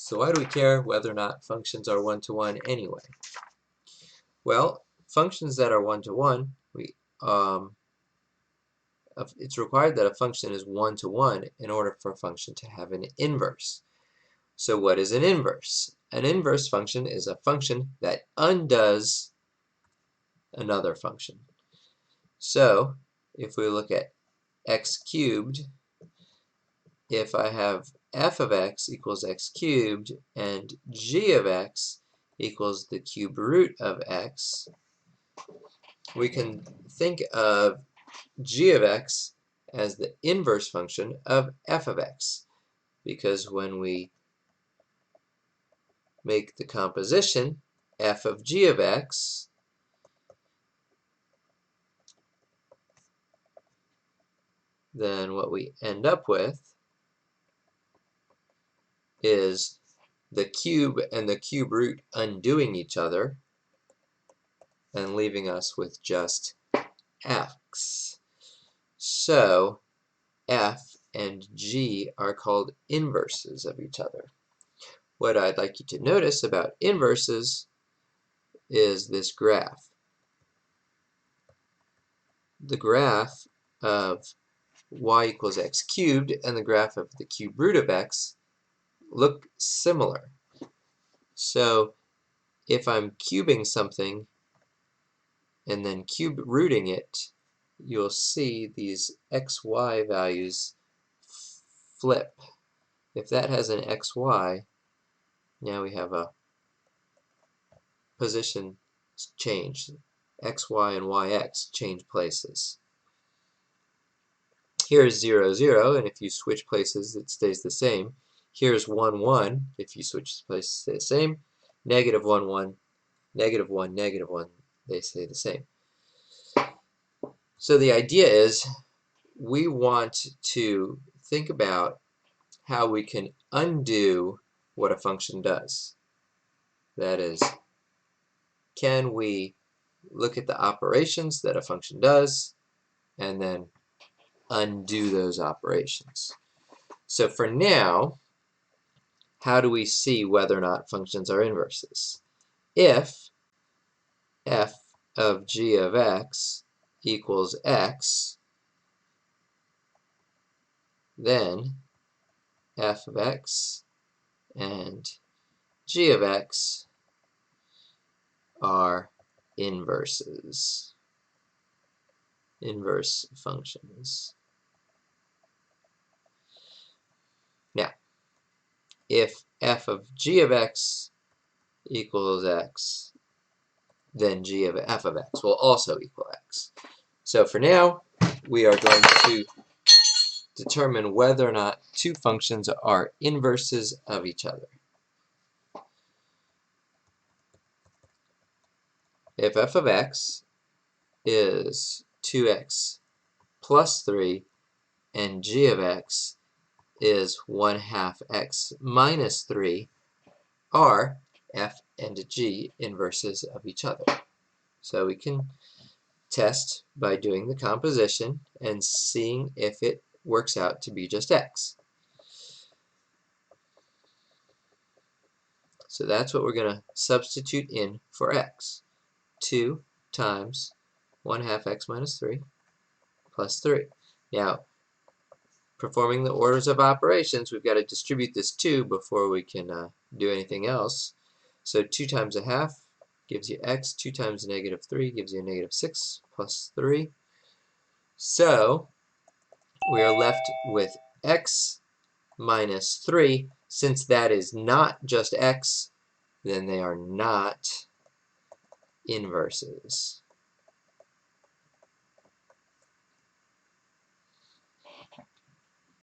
So why do we care whether or not functions are one-to-one anyway? Well, functions that are one-to-one, it's required that a function is one-to-one in order for a function to have an inverse. So what is an inverse? An inverse function is a function that undoes another function. So if we look at x cubed, if I have f of x equals x cubed and g of x equals the cube root of x, we can think of g of x as the inverse function of f of x, because when we make the composition f of g of x, then what we end up with is the cube and the cube root undoing each other and leaving us with just x. So f and g are called inverses of each other. What I'd like you to notice about inverses is this graph. The graph of y equals x cubed and the graph of the cube root of x look similar. So if I'm cubing something and then cube rooting it, you'll see these xy values flip. If that has an xy, now we have a position change. xy and yx change places. Here's 0, 0, and if you switch places, it stays the same. Here's 1, 1. If you switch places, it stays the same. Negative 1, 1, negative 1, negative 1, they stay the same. So the idea is we want to think about how we can undo what a function does. That is, can we look at the operations that a function does and then undo those operations? So for now, how do we see whether or not functions are inverses? If f of g of x equals x, then f of x and g of x are inverses, inverse functions. Now, if f of g of x equals x, then g of f of x will also equal x. So for now, we are going to determine whether or not two functions are inverses of each other. If f of x is 2x plus 3 and g of x is 1/2 x minus 3, are f and g inverses of each other? So we can test by doing the composition and seeing if it works out to be just x. So that's what we're going to substitute in for x. 2 times 1/2 x minus 3 plus 3. Now, performing the orders of operations, we've got to distribute this 2 before we can do anything else. So 2 times 1/2 gives you x. 2 times negative 3 gives you a negative 6 plus 3. So we are left with x minus 3. Since that is not just x, then they are not inverses.